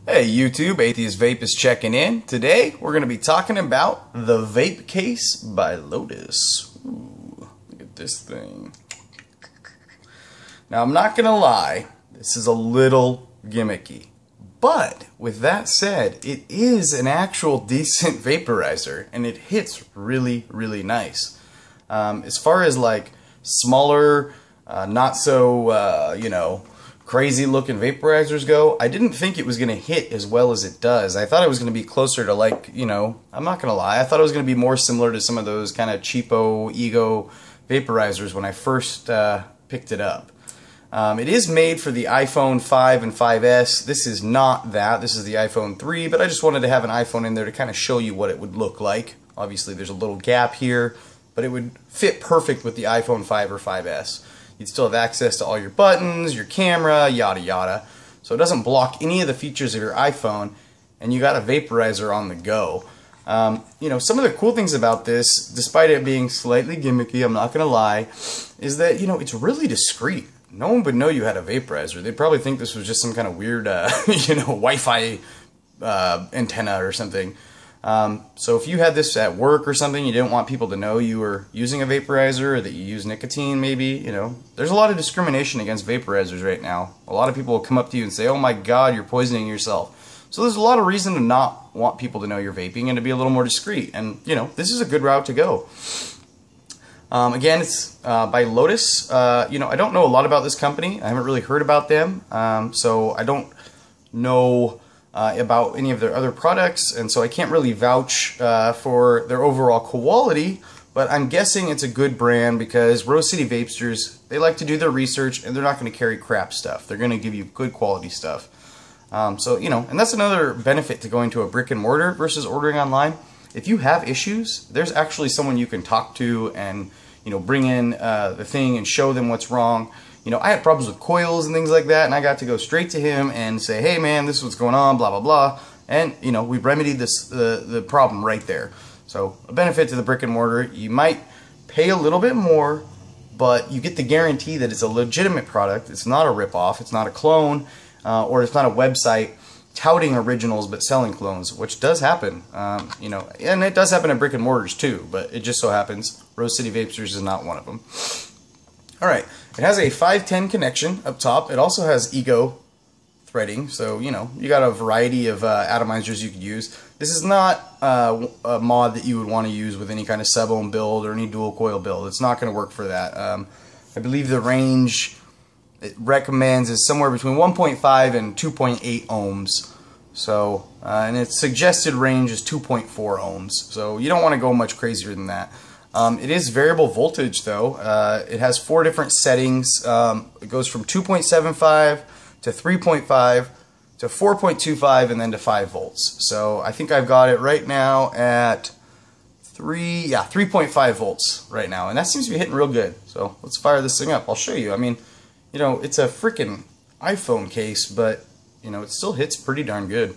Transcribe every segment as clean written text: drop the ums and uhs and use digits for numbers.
Hey YouTube, Atheist Vape is checking in. Today we're going to be talking about the Vape Case by Lotus. Ooh, look at this thing. Now I'm not going to lie, this is a little gimmicky. But with that said, it is an actual decent vaporizer and it hits really, really nice. As far as like smaller, not so, crazy looking vaporizers go, I didn't think it was going to hit as well as it does. I thought it was going to be closer to like, I'm not going to lie, I thought it was going to be more similar to some of those kind of cheapo ego vaporizers when I first picked it up. It is made for the iPhone 5 and 5S. This is not that. This is the iPhone 3, but I just wanted to have an iPhone in there to kind of show you what it would look like. Obviously there's a little gap here, but it would fit perfect with the iPhone 5 or 5S. You'd still have access to all your buttons, your camera, yada yada. So it doesn't block any of the features of your iPhone, and you got a vaporizer on the go. Some of the cool things about this, despite it being slightly gimmicky, I'm not going to lie, is that, it's really discreet. No one would know you had a vaporizer. They'd probably think this was just some kind of weird, Wi-Fi antenna or something. So if you had this at work or something, you didn't want people to know you were using a vaporizer or that you use nicotine maybe, there's a lot of discrimination against vaporizers right now. A lot of people will come up to you and say, oh my god, you're poisoning yourself. So there's a lot of reason to not want people to know you're vaping and to be a little more discreet. And, this is a good route to go. Again, it's by Lotus. I don't know a lot about this company. I haven't really heard about them. So I don't know about any of their other products, and so I can't really vouch for their overall quality, but I'm guessing it's a good brand because Rose City Vapesters, they like to do their research and they're not going to carry crap stuff. They're going to give you good quality stuff. And that's another benefit to going to a brick and mortar versus ordering online. If you have issues, there's actually someone you can talk to and, bring in the thing and show them what's wrong. I had problems with coils and things like that, and I got to go straight to him and say, hey man, this is what's going on, blah, blah, blah. And, we remedied the problem right there. So, a benefit to the brick and mortar, you might pay a little bit more, but you get the guarantee that it's a legitimate product. It's not a ripoff, it's not a clone, or it's not a website touting originals but selling clones, which does happen, and it does happen at brick and mortars too, but it just so happens Rose City Vapesters is not one of them. Alright, it has a 510 connection up top. It also has ego threading, so you got a variety of atomizers you could use. This is not a mod that you would want to use with any kind of sub-ohm build or any dual coil build. It's not going to work for that. I believe the range it recommends is somewhere between 1.5 and 2.8 ohms. So, and its suggested range is 2.4 ohms. So you don't want to go much crazier than that. It is variable voltage though. It has 4 different settings. It goes from 2.75 to 3.5 to 4.25 and then to 5 volts. So I think I've got it right now at 3.5 volts right now, and that seems to be hitting real good. So let's fire this thing up. I'll show you. I mean, it's a freaking iPhone case, but it still hits pretty darn good.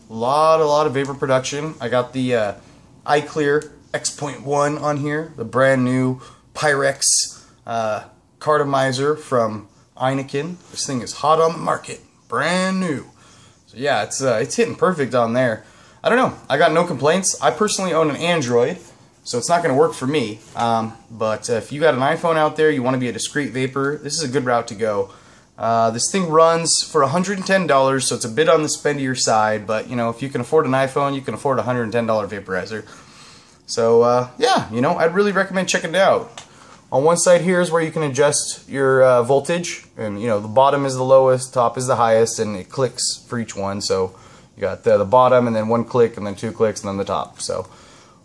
A lot of vapor production. I got the iClear X.1 on here, the brand new Pyrex cartomizer from Heineken. This thing is hot on the market, brand new. So yeah, it's hitting perfect on there. I don't know, I got no complaints. I personally own an Android, so it's not going to work for me. But if you got an iPhone out there, you want to be a discreet vapor, this is a good route to go. This thing runs for $110, so it's a bit on the spendier side, but if you can afford an iPhone, you can afford a $110 vaporizer. So yeah, I'd really recommend checking it out. On one side here is where you can adjust your voltage, and the bottom is the lowest, top is the highest, and it clicks for each one. So you got the bottom, and then 1 click, and then 2 clicks, and then the top. So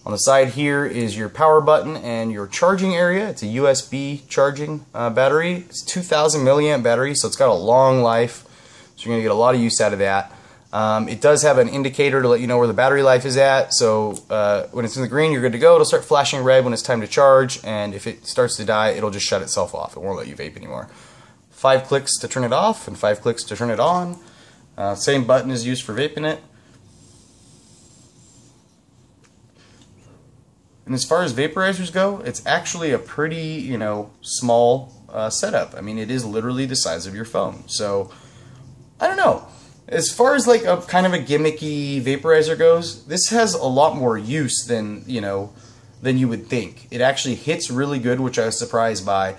on the side here is your power button and your charging area. It's a USB charging battery. It's 2,000 milliamp battery, so it's got a long life. So you're going to get a lot of use out of that. It does have an indicator to let you know where the battery life is at. So when it's in the green, you're good to go. It'll start flashing red when it's time to charge, and if it starts to die, it'll just shut itself off. It won't let you vape anymore. 5 clicks to turn it off and 5 clicks to turn it on. Same button is used for vaping it. And as far as vaporizers go, it's actually a pretty, you know, small setup. I mean, it is literally the size of your phone. So, I don't know. As far as like a kind of a gimmicky vaporizer goes, this has a lot more use than, you know, than you would think. It actually hits really good, which I was surprised by.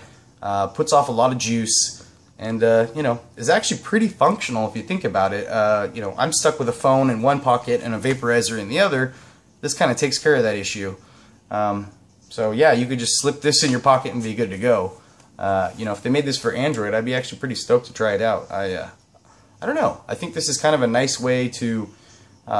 Puts off a lot of juice, and you know, is actually pretty functional if you think about it. You know, I'm stuck with a phone in one pocket and a vaporizer in the other. This kind of takes care of that issue. So yeah, you could just slip this in your pocket and be good to go. You know, if they made this for Android, I'd be actually pretty stoked to try it out. I don't know. I think this is kind of a nice way to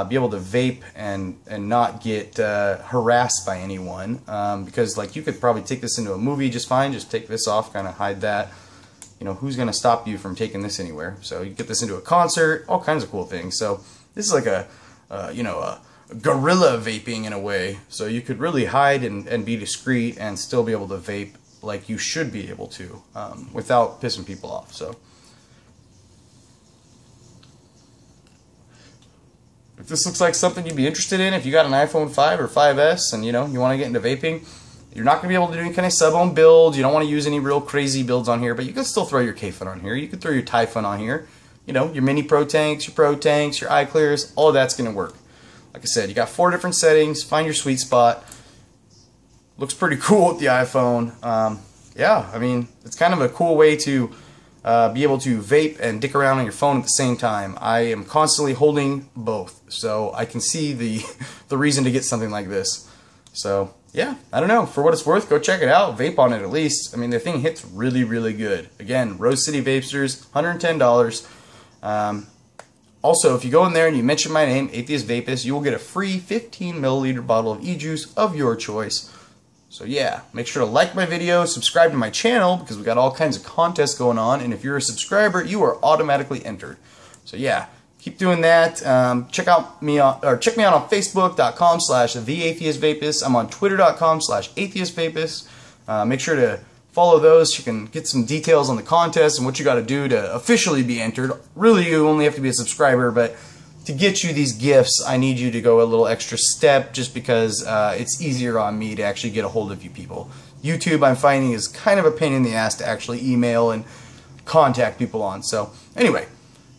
be able to vape and not get harassed by anyone, because like you could probably take this into a movie just fine. Just take this off, kind of hide that. You know, who's gonna stop you from taking this anywhere? So you get this into a concert, all kinds of cool things. So this is like a you know, a guerrilla vaping in a way. So you could really hide and be discreet and still be able to vape like you should be able to, without pissing people off. So if this looks like something you'd be interested in, if you got an iPhone 5 or 5S and you know you want to get into vaping, you're not going to be able to do any kind of sub-ohm builds. You don't want to use any real crazy builds on here, but you can still throw your K-Fun on here. You can throw your Typhon on here. You know, your mini Pro tanks, your iClears, all of that's going to work. Like I said, you got 4 different settings. Find your sweet spot. Looks pretty cool with the iPhone. Yeah, I mean, it's kind of a cool way to be able to vape and dick around on your phone at the same time. I am constantly holding both, so I can see the reason to get something like this. So yeah, I don't know. For what it's worth, go check it out. Vape on it at least. I mean, the thing hits really, really good. Again, Rose City Vapesters, $110. Also, if you go in there and you mention my name, Atheist Vapist, you will get a free 15 milliliter bottle of e-juice of your choice. So yeah, make sure to like my video, subscribe to my channel, because we got all kinds of contests going on, and if you're a subscriber, you are automatically entered. So yeah, keep doing that. Check me out on Facebook.com/TheAtheistVapist. I'm on Twitter.com/AtheistVapist. Make sure to follow those. You can get some details on the contest and what you got to do to officially be entered. Really, you only have to be a subscriber, but to get you these gifts, I need you to go a little extra step, just because it's easier on me to actually get a hold of you people. YouTube, I'm finding, is kind of a pain in the ass to actually email and contact people on. So anyway,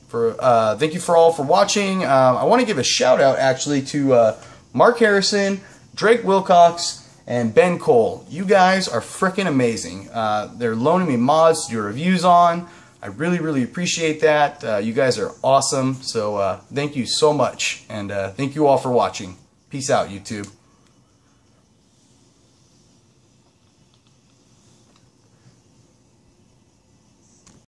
thank you all for watching. I want to give a shout out actually to Mark Harrison, Drake Wilcox, and Ben Cole. You guys are freaking amazing. They're loaning me mods to do reviews on. I really, really appreciate that. You guys are awesome. So thank you so much. And thank you all for watching. Peace out, YouTube.